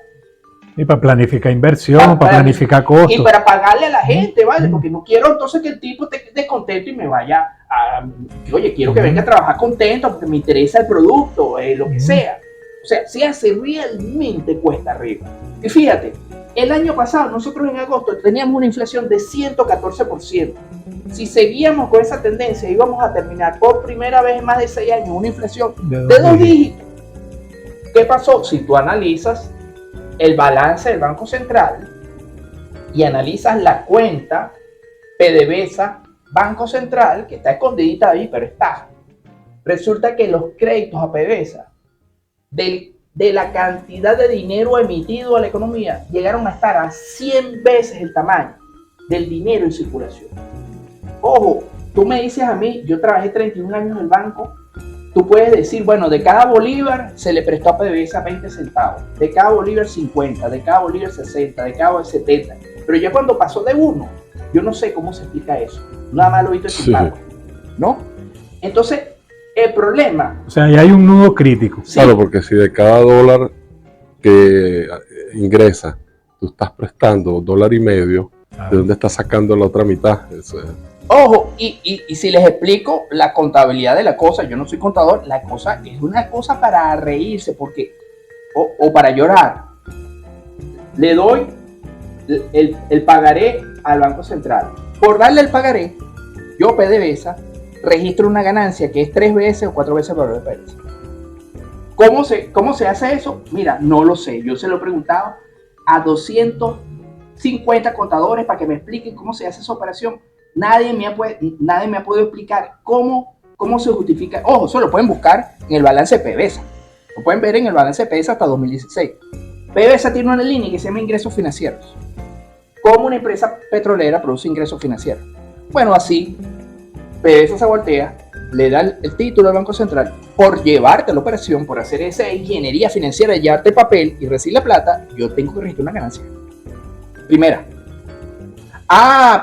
Y para planificar inversión, para planificar costos. Y para pagarle a la gente, ¿vale? Porque no quiero entonces que el tipo esté descontento y me vaya a... Oye, quiero que venga a trabajar contento porque me interesa el producto, lo que sea. O sea, si hace realmente cuesta arriba. Y fíjate, el año pasado, nosotros en agosto teníamos una inflación de 114%. Si seguíamos con esa tendencia, íbamos a terminar por primera vez en más de 6 años una inflación de 2 dígitos. ¿Qué pasó? Si tú analizas el balance del Banco Central y analizas la cuenta PDVSA Banco Central, que está escondidita ahí, pero está, resulta que los créditos a PDVSA de la cantidad de dinero emitido a la economía llegaron a estar a 100 veces el tamaño del dinero en circulación. Ojo, tú me dices a mí, yo trabajé 31 años en el banco, tú puedes decir, bueno, de cada bolívar se le prestó a PDVSA 20 centavos, de cada bolívar 50, de cada bolívar 60, de cada bolívar 70, pero ya cuando pasó de 1, yo no sé cómo se explica eso, nada más lo he visto en Zimbabue, ¿no? Entonces, el problema... O sea, ahí hay un nudo crítico. Sí. Claro, porque si de cada dólar que ingresa, tú estás prestando $1.50, ¿de dónde estás sacando la otra mitad? Eso es... Ojo, y si les explico la contabilidad de la cosa, yo no soy contador, la cosa es una cosa para reírse, porque, o para llorar. Le doy el pagaré al Banco Central. Por darle el pagaré, yo, PDVSA, registro una ganancia que es 3 veces o 4 veces el valor de PDVSA. ¿Cómo se hace eso? Mira, no lo sé. Yo se lo he preguntado a 250 contadores para que me expliquen cómo se hace esa operación. Nadie me ha podido explicar cómo se justifica. Ojo, eso lo pueden buscar en el balance de PDVSA. Lo pueden ver en el balance de PDVSA hasta 2016. PDVSA tiene una línea que se llama ingresos financieros. ¿Cómo una empresa petrolera produce ingresos financieros? Bueno, así, PDVSA se voltea, le da el título al Banco Central por llevarte la operación, por hacer esa ingeniería financiera, de llevarte el papel y recibir la plata. Yo tengo que registrar una ganancia. Primera.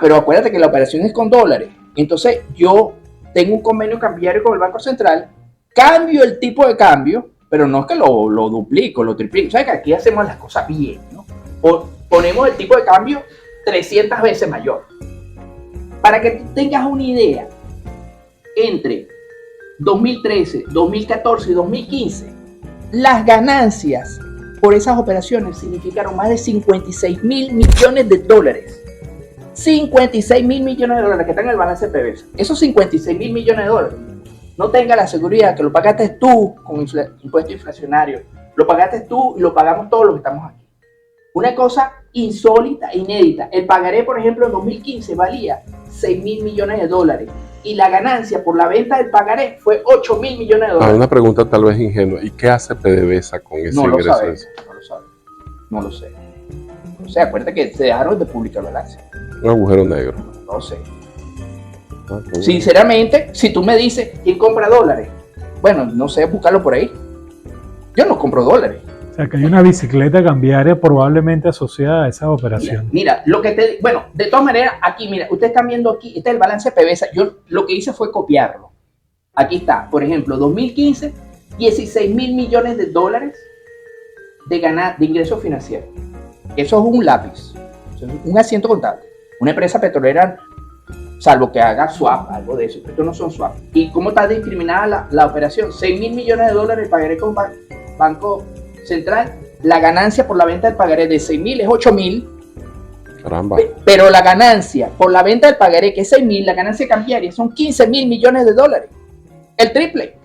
Pero acuérdate que la operación es con dólares. Entonces yo tengo un convenio cambiario con el Banco Central, cambio el tipo de cambio, pero no es que lo duplico, lo triplico. ¿Sabes que aquí hacemos las cosas bien, ¿no? Ponemos el tipo de cambio 300 veces mayor. Para que tú tengas una idea, entre 2013, 2014 y 2015, las ganancias por esas operaciones significaron más de 56 mil millones de dólares. 56 mil millones de dólares que están en el balance de PDVSA. Esos 56 mil millones de dólares, no tenga la seguridad que lo pagaste tú con impuesto inflacionario, lo pagaste tú y lo pagamos todos los que estamos aquí. Una cosa insólita, inédita. El pagaré, por ejemplo, en 2015 valía 6 mil millones de dólares y la ganancia por la venta del pagaré fue 8 mil millones de dólares. Una pregunta tal vez ingenua. ¿Y qué hace PDVSA con ese ingreso? No lo sé. O sea, acuérdate que se dejaron de publicar el balance. Un agujero negro. No sé. Sinceramente, si tú me dices, ¿quién compra dólares? Bueno, no sé, buscarlo por ahí. Yo no compro dólares. O sea, que hay una bicicleta cambiaria probablemente asociada a esa operación. Mira, bueno, de todas maneras, aquí, mira, ustedes están viendo aquí, este es el balance de PDVSA. Yo lo que hice fue copiarlo. Aquí está, por ejemplo, 2015, 16 mil millones de dólares de ingresos financieros. Eso es un lápiz, eso es un asiento contable. Una empresa petrolera, salvo que haga swap, algo de eso, pero estos no son swap. ¿Y cómo está discriminada la operación? 6 mil millones de dólares pagaré con Banco Central. La ganancia por la venta del pagaré de 6 mil es 8 mil. Caramba. Pero la ganancia por la venta del pagaré, que es 6 mil, la ganancia cambiaria son 15 mil millones de dólares. El triple.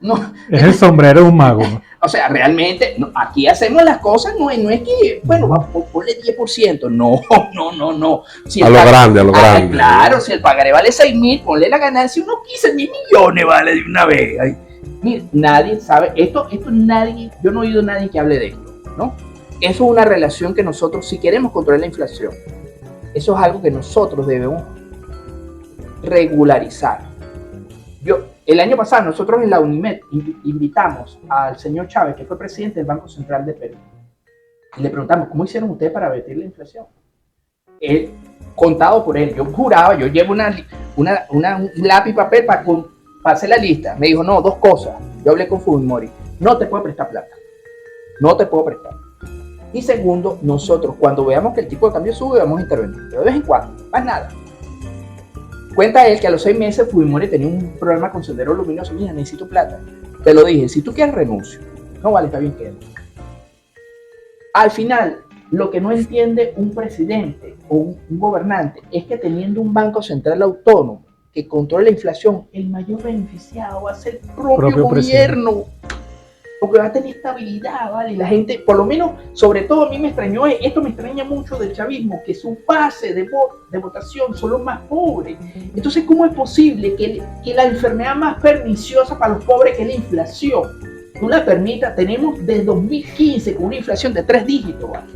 No. Es el sombrero de un mago. O sea, realmente, no, aquí hacemos las cosas, no es que, bueno, ponle 10%. No. Si a lo grande. Claro, si el pagaré vale 6 mil, ponle la ganancia unos 15 mil millones, vale, de una vez. Ay, mira, nadie sabe, esto nadie, yo no he oído a nadie que hable de esto, ¿no? Eso es una relación que nosotros, si queremos controlar la inflación, eso es algo que nosotros debemos regularizar. El año pasado nosotros en la UNIMED invitamos al señor Chávez, que fue presidente del Banco Central de Perú, y le preguntamos, ¿cómo hicieron ustedes para abatir la inflación? Él, contado por él, yo juraba, yo llevo un lápiz y papel para hacer la lista. Me dijo, no, 2 cosas. Yo hablé con Fujimori, no te puedo prestar plata, no te puedo prestar. Y segundo, nosotros cuando veamos que el tipo de cambio sube, vamos a intervenir, pero de vez en cuando, más nada. Cuenta él que a los 6 meses Fujimori tenía un problema con Sendero Luminoso. Mira, necesito plata. Te lo dije, si tú quieres renuncio. No vale, está bien, queda. Al final, lo que no entiende un presidente o un gobernante es que teniendo un banco central autónomo que controle la inflación, el mayor beneficiado va a ser el propio gobierno. Porque va a tener estabilidad, ¿vale? Y la gente, por lo menos, sobre todo a mí me extrañó, esto me extraña mucho del chavismo, que su base de votación son los más pobres. Entonces, ¿cómo es posible que la enfermedad más perniciosa para los pobres, que es la inflación, tú la permitas? Tenemos desde 2015 con una inflación de 3 dígitos, ¿vale?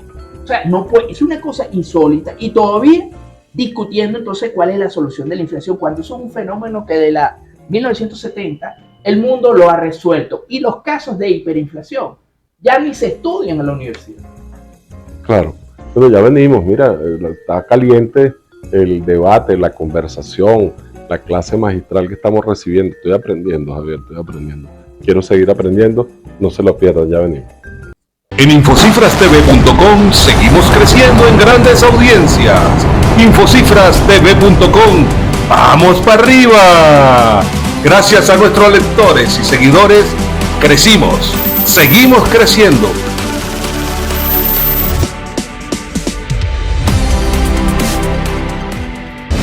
O sea, no puede, es una cosa insólita y todavía discutiendo entonces cuál es la solución de la inflación, cuando eso es un fenómeno que de la 1970 el mundo lo ha resuelto y los casos de hiperinflación ya ni se estudian en la universidad. Claro, pero ya venimos, mira, está caliente el debate, la conversación, la clase magistral que estamos recibiendo. Estoy aprendiendo, Javier, estoy aprendiendo. Quiero seguir aprendiendo, no se lo pierdan, ya venimos. En infocifrastv.com seguimos creciendo en grandes audiencias. Infocifrastv.com, ¡vamos para arriba! Gracias a nuestros lectores y seguidores, crecimos, seguimos creciendo.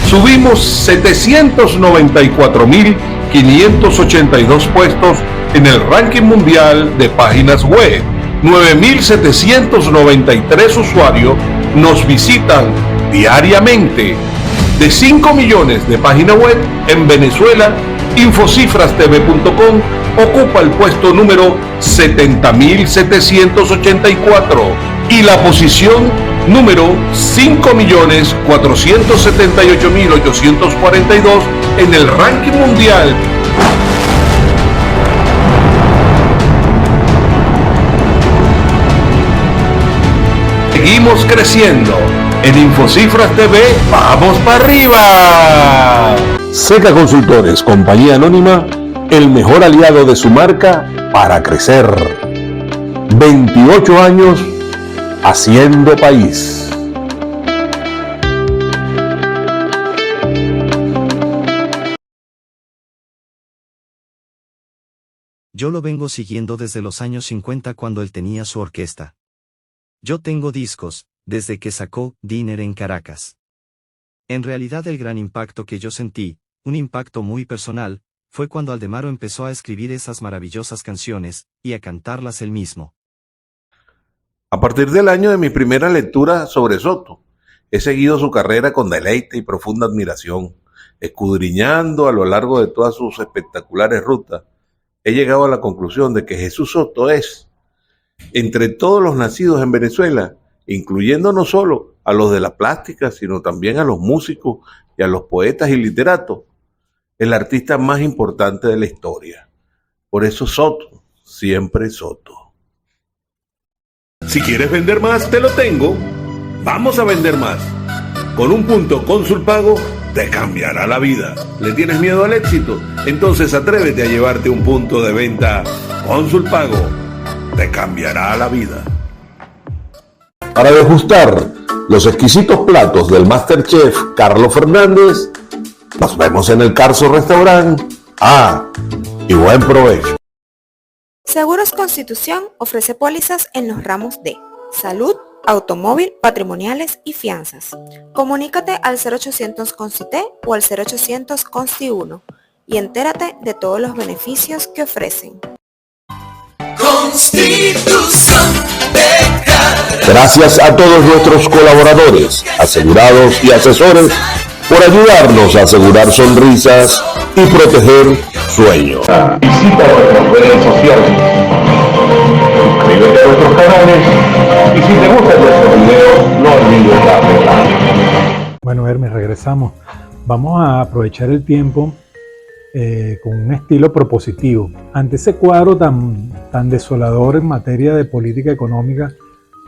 Subimos 794.582 puestos en el ranking mundial de páginas web. 9.793 usuarios nos visitan diariamente. De 5 millones de páginas web en Venezuela, Infocifrastv.com ocupa el puesto número 70.784 y la posición número 5.478.842 en el ranking mundial. Seguimos creciendo. En Infocifras TV, ¡vamos para arriba! Seca Consultores, compañía anónima, el mejor aliado de su marca para crecer. 28 años haciendo país. Yo lo vengo siguiendo desde los años 50 cuando él tenía su orquesta. Yo tengo discos, desde que sacó Dinner en Caracas. En realidad el gran impacto que yo sentí, un impacto muy personal, fue cuando Aldemaro empezó a escribir esas maravillosas canciones, y a cantarlas él mismo. A partir del año de mi primera lectura sobre Soto, he seguido su carrera con deleite y profunda admiración. Escudriñando a lo largo de todas sus espectaculares rutas, he llegado a la conclusión de que Jesús Soto es, entre todos los nacidos en Venezuela, incluyendo no solo a los de la plástica, sino también a los músicos y a los poetas y literatos, el artista más importante de la historia. Por eso Soto, siempre Soto. Si quieres vender más, te lo tengo. Vamos a vender más. Con un punto Consulpago te cambiará la vida. ¿Le tienes miedo al éxito? Entonces atrévete a llevarte un punto de venta Consulpago. Te cambiará la vida. Para degustar los exquisitos platos del MasterChef Carlos Fernández, nos vemos en el Carso Restaurant. Y buen provecho. Seguros Constitución ofrece pólizas en los ramos de salud, automóvil, patrimoniales y fianzas. Comunícate al 0800 CONCITE o al 0800 CONSTI 1 y entérate de todos los beneficios que ofrecen. Constitución de Caracas. Gracias a todos nuestros colaboradores, asegurados y asesores por ayudarnos a asegurar sonrisas y proteger sueños. Visita nuestras redes sociales, suscríbete a nuestros canales y si te gustan nuestros videos, no olvides darle like. Bueno, Hermes, regresamos. Vamos a aprovechar el tiempo con un estilo propositivo. Ante ese cuadro tan desolador en materia de política económica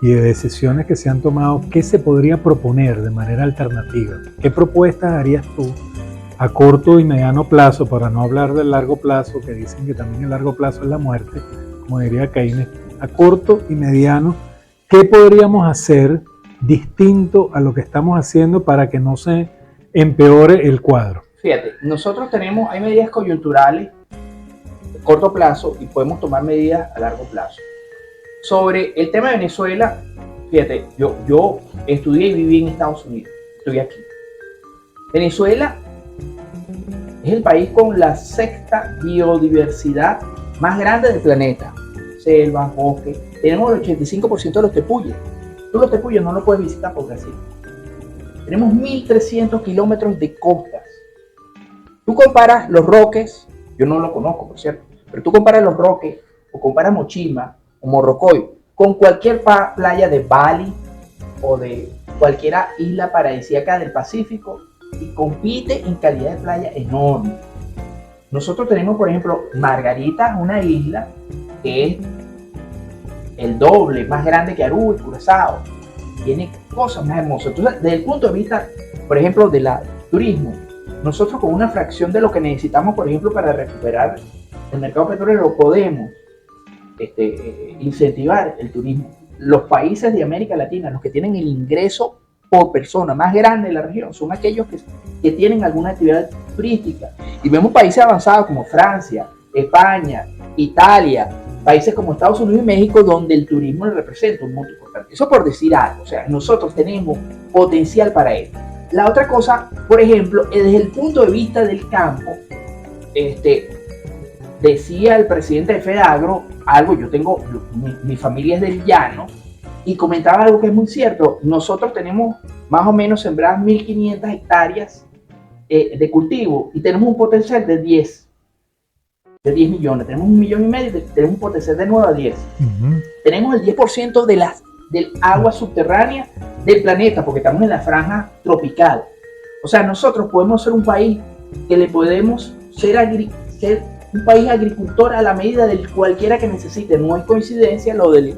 y de decisiones que se han tomado, ¿qué se podría proponer de manera alternativa? ¿Qué propuestas harías tú a corto y mediano plazo, para no hablar del largo plazo, que dicen que también el largo plazo es la muerte, como diría Keynes? A corto y mediano, ¿qué podríamos hacer distinto a lo que estamos haciendo para que no se empeore el cuadro? Fíjate, nosotros hay medidas coyunturales de corto plazo y podemos tomar medidas a largo plazo. Sobre el tema de Venezuela, fíjate, yo estudié y viví en Estados Unidos, estoy aquí. Venezuela es el país con la sexta biodiversidad más grande del planeta. Selvas, bosques, tenemos el 85% de los tepuyes. Tú los tepuyes no los puedes visitar por Brasil. Tenemos 1.300 kilómetros de costas. Tú comparas Los Roques, yo no lo conozco por cierto, pero tú comparas Los Roques o comparas Mochima o Morrocoy con cualquier playa de Bali o de cualquier isla paradisíaca del Pacífico y compite en calidad de playa enorme. Nosotros tenemos, por ejemplo, Margarita, una isla que es el doble más grande que Aruba y Curazao. Tiene cosas más hermosas. Entonces, desde el punto de vista, por ejemplo, del turismo, nosotros con una fracción de lo que necesitamos, por ejemplo, para recuperar el mercado petrolero, podemos incentivar el turismo. Los países de América Latina, los que tienen el ingreso por persona más grande de la región, son aquellos que tienen alguna actividad turística. Y vemos países avanzados como Francia, España, Italia, países como Estados Unidos y México, donde el turismo representa un monto importante. Eso por decir algo, o sea, nosotros tenemos potencial para esto. La otra cosa, por ejemplo, desde el punto de vista del campo, decía el presidente de FEDAGRO algo, mi familia es del llano, y comentaba algo que es muy cierto. Nosotros tenemos más o menos sembradas 1.500 hectáreas de cultivo y tenemos un potencial de 10 millones. Tenemos 1,5 millones, tenemos un potencial de 9 a 10. Tenemos el 10% del agua subterránea del planeta, porque estamos en la franja tropical. O sea, nosotros podemos ser un país que le podemos ser un país agricultor a la medida de cualquiera que necesite. No es coincidencia lo del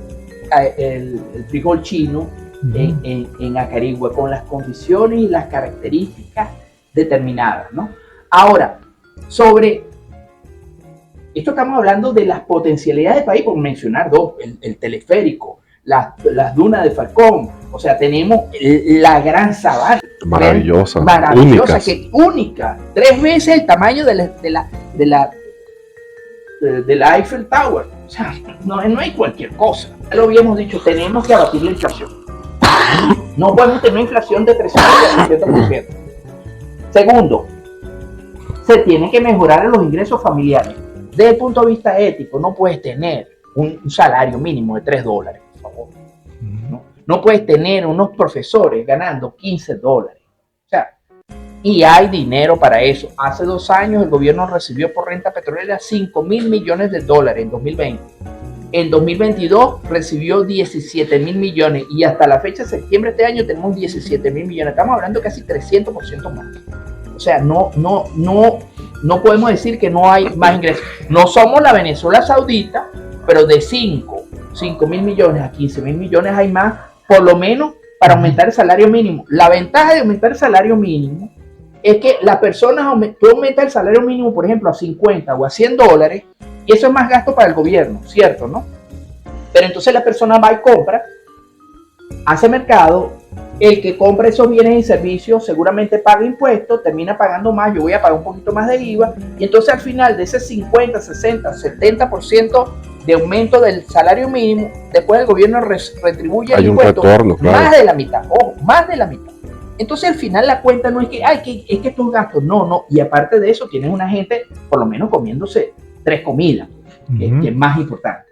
el frijol chino en Acarigua, con las condiciones y las características determinadas, ¿no? Ahora, sobre esto estamos hablando de las potencialidades del país, por mencionar dos: el teleférico, las dunas de Falcón. O sea, tenemos la gran sabana. Maravillosa, única, 3 veces el tamaño de la Eiffel Tower. O sea, no hay cualquier cosa. Ya lo habíamos dicho, tenemos que abatir la inflación. No podemos tener una inflación de 300%. Segundo, se tienen que mejorar los ingresos familiares. Desde el punto de vista ético, no puedes tener un salario mínimo de $3, por favor. No puedes tener unos profesores ganando $15. O sea, y hay dinero para eso. Hace 2 años el gobierno recibió por renta petrolera $5.000 millones en 2020. En 2022 recibió 17.000 millones y hasta la fecha de septiembre de este año tenemos 17.000 millones. Estamos hablando de casi 300% más. O sea, no podemos decir que no hay más ingresos. No somos la Venezuela Saudita, pero de 5.000 millones a 15.000 millones hay más, por lo menos para aumentar el salario mínimo. La ventaja de aumentar el salario mínimo es que las personas, tú aumentas el salario mínimo, por ejemplo, a 50 o a $100, y eso es más gasto para el gobierno, ¿cierto? ¿No? Pero entonces la persona va y compra, hace mercado, el que compra esos bienes y servicios seguramente paga impuestos, termina pagando más, yo voy a pagar un poquito más de IVA, y entonces al final de ese 50, 60, 70% de aumento del salario mínimo, después el gobierno retribuye el impuesto, retorno, claro. Más de la mitad, ojo, más de la mitad. Entonces al final la cuenta no es que, es que estos gastos, no, y aparte de eso tienes una gente por lo menos comiéndose 3 comidas, que es más importante.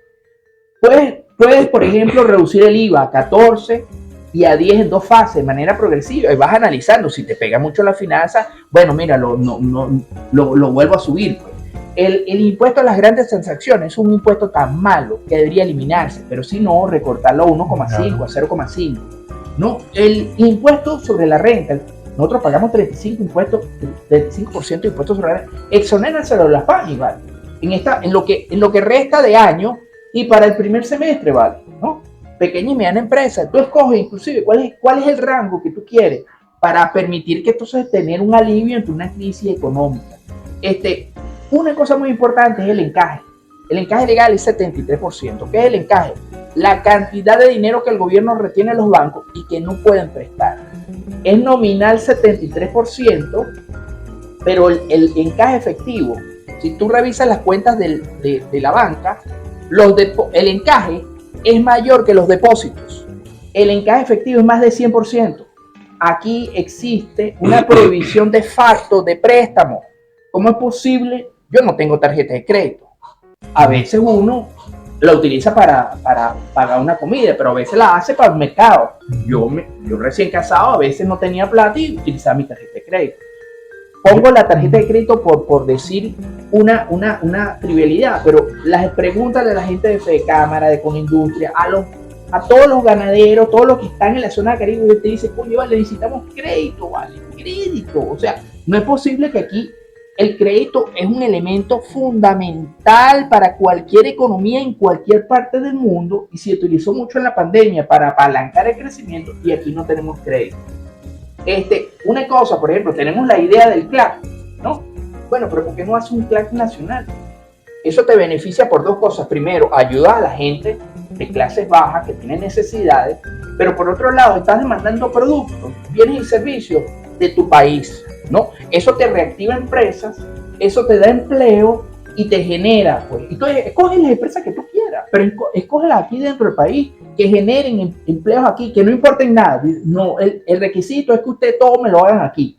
Puedes, por ejemplo, reducir el IVA a 14 y a 10 en 2 fases de manera progresiva y vas analizando. Si te pega mucho la finanza, bueno, mira, lo vuelvo a subir. Pues. El impuesto a las grandes transacciones es un impuesto tan malo que debería eliminarse, pero si no, recortarlo a 1,5, a 0,5. No, el impuesto sobre la renta, nosotros pagamos 35% de impuestos sobre la renta, exonéraselo a las PAMI, ¿vale? En lo que resta de año y para el primer semestre, ¿vale? ¿No? Pequeña y mediana empresa, tú escoges inclusive cuál es el rango que tú quieres para permitir que entonces tener un alivio ante una crisis económica. Una cosa muy importante es el encaje. El encaje legal es 73%. ¿Qué es el encaje? La cantidad de dinero que el gobierno retiene en los bancos y que no pueden prestar. Es nominal 73%, pero el encaje efectivo, si tú revisas las cuentas de la banca, el encaje es mayor que los depósitos. El encaje efectivo es más de 100%. Aquí existe una prohibición de facto de préstamo. ¿Cómo es posible? Yo no tengo tarjeta de crédito. A veces uno la utiliza para pagar una comida, pero a veces la hace para el mercado. Yo recién casado a veces no tenía plata y utilizaba mi tarjeta de crédito. Pongo la tarjeta de crédito por decir una trivialidad, pero las preguntas de la gente de Fedecámara, de Conindustria, a todos los ganaderos, todos los que están en la zona de Caribe, te dicen, coño, vale, necesitamos crédito, vale, crédito. O sea, no es posible que aquí el crédito es un elemento fundamental para cualquier economía en cualquier parte del mundo y se utilizó mucho en la pandemia para apalancar el crecimiento y aquí no tenemos crédito. Una cosa, por ejemplo, tenemos la idea del CLAC, ¿no? Bueno, pero ¿por qué no hace un CLAC nacional? Eso te beneficia por 2 cosas. Primero, ayuda a la gente de clases bajas que tiene necesidades, pero por otro lado, estás demandando productos, bienes y servicios de tu país, ¿no? Eso te reactiva empresas, eso te da empleo y te genera, pues. Entonces, escoge las empresas que tú quieras, pero escógelas aquí dentro del país, que generen empleos aquí, que no importen nada. No, el requisito es que usted todo me lo hagan aquí.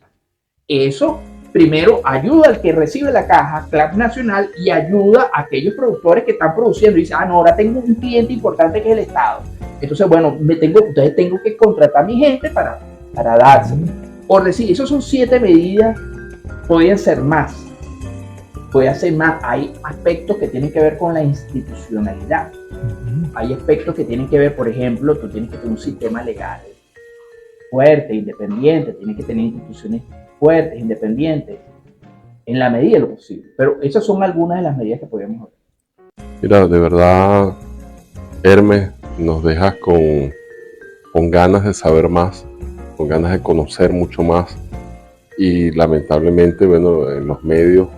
Eso, primero, ayuda al que recibe la caja, CLAC nacional, y ayuda a aquellos productores que están produciendo. Y dicen, no, ahora tengo un cliente importante que es el Estado. Entonces, bueno, entonces tengo que contratar a mi gente para dárselo. Por decir, esos son 7 medidas, podrían ser más. Puede ser más. Hay aspectos que tienen que ver con la institucionalidad. Hay aspectos que tienen que ver, por ejemplo, tú tienes que tener un sistema legal fuerte, independiente, tienes que tener instituciones fuertes, independientes, en la medida de lo posible. Pero esas son algunas de las medidas que podríamos ver. Mira, de verdad, Hermes, nos dejas con ganas de saber más, con ganas de conocer mucho más y lamentablemente, bueno, en los medios,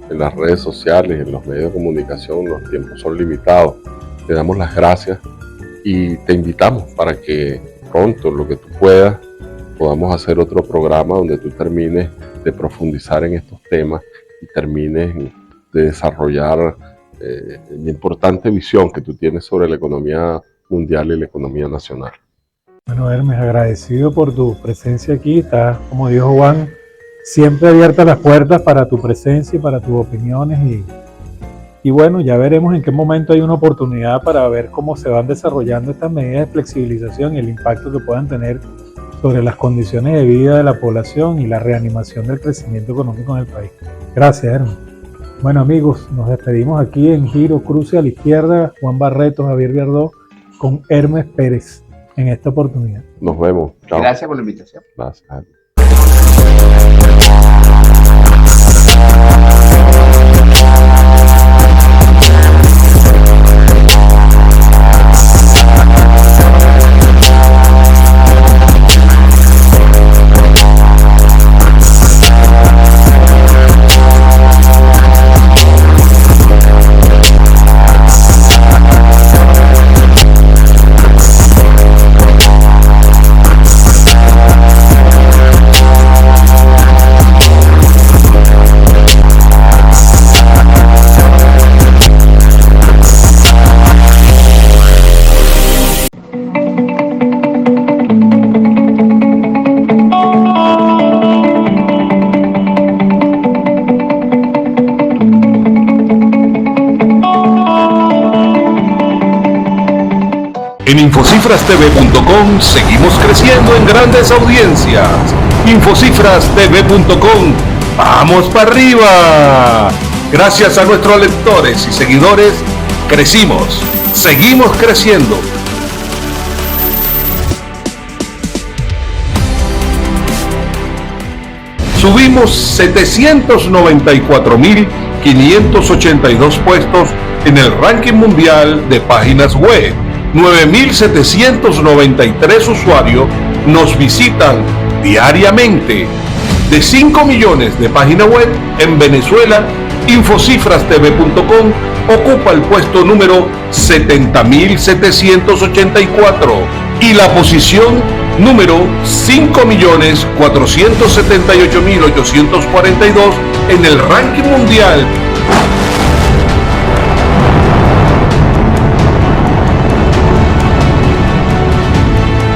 en las redes sociales, en los medios de comunicación, los tiempos son limitados. Te damos las gracias y te invitamos para que pronto, lo que tú puedas, podamos hacer otro programa donde tú termines de profundizar en estos temas y termines de desarrollar la importante visión que tú tienes sobre la economía mundial y la economía nacional. Bueno, Hermes, agradecido por tu presencia aquí. Está, como dijo Juan, siempre abiertas las puertas para tu presencia y para tus opiniones. Y bueno, ya veremos en qué momento hay una oportunidad para ver cómo se van desarrollando estas medidas de flexibilización y el impacto que puedan tener sobre las condiciones de vida de la población y la reanimación del crecimiento económico en el país. Gracias, Hermes. Bueno, amigos, nos despedimos aquí en Giro Cruce a la izquierda, Juan Barreto, Javier Viardó, con Hermes Pérez en esta oportunidad. Nos vemos. Chao. Gracias por la invitación. Gracias. En infocifrastv.com seguimos creciendo en grandes audiencias. Infocifrastv.com, ¡vamos para arriba! Gracias a nuestros lectores y seguidores, crecimos, seguimos creciendo. Subimos 794.582 puestos en el ranking mundial de páginas web. 9.793 usuarios nos visitan diariamente. De 5 millones de páginas web en Venezuela, infocifrastv.com ocupa el puesto número 70.784 y la posición número 5.478.842 en el ranking mundial.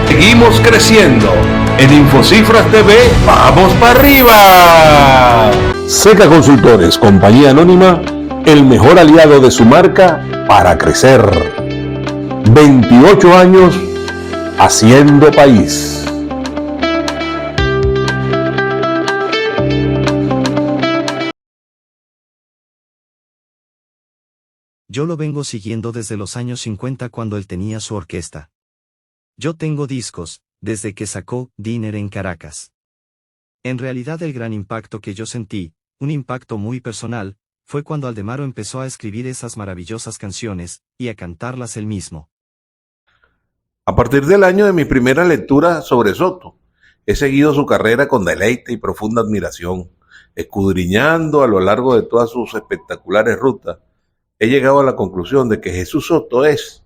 Seguimos creciendo. En Infocifras TV, ¡vamos para arriba! Seca Consultores, compañía anónima, el mejor aliado de su marca para crecer. 28 años haciendo país. Yo lo vengo siguiendo desde los años 50 cuando él tenía su orquesta. Yo tengo discos, desde que sacó Dinner en Caracas. En realidad el gran impacto que yo sentí, un impacto muy personal, fue cuando Aldemaro empezó a escribir esas maravillosas canciones, y a cantarlas él mismo. A partir del año de mi primera lectura sobre Soto, he seguido su carrera con deleite y profunda admiración. Escudriñando a lo largo de todas sus espectaculares rutas, he llegado a la conclusión de que Jesús Soto es,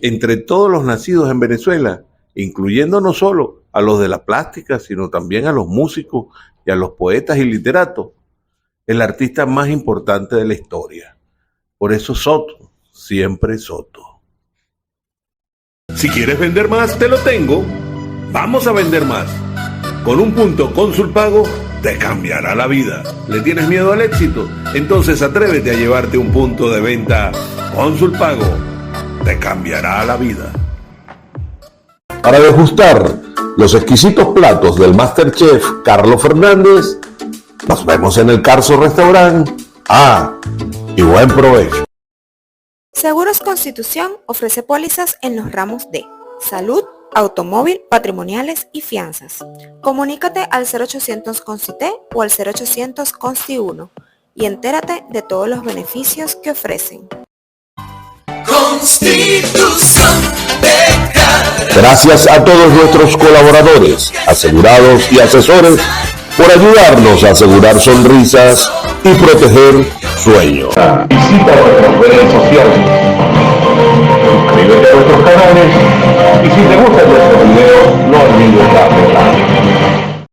entre todos los nacidos en Venezuela, incluyendo no solo a los de la plástica, sino también a los músicos y a los poetas y literatos, el artista más importante de la historia. Por eso Soto, siempre Soto. Si quieres vender más, te lo tengo. Vamos a vender más. Con un punto Consulpago te cambiará la vida. ¿Le tienes miedo al éxito? Entonces atrévete a llevarte un punto de venta Consulpago. Te cambiará la vida. Para degustar los exquisitos platos del MasterChef Carlos Fernández, nos vemos en el Carso Restaurant. Y buen provecho. Seguros Constitución ofrece pólizas en los ramos de salud, automóvil, patrimoniales y fianzas. Comunícate al 0800 CONCITE o al 0800 CONSTI 1 y entérate de todos los beneficios que ofrecen. Constitución de Caracas. Gracias a todos nuestros colaboradores, asegurados y asesores por ayudarnos a asegurar sonrisas y proteger sueños. Visita nuestras redes sociales, suscríbete a nuestros canales y si te gustan nuestros videos no olvides darle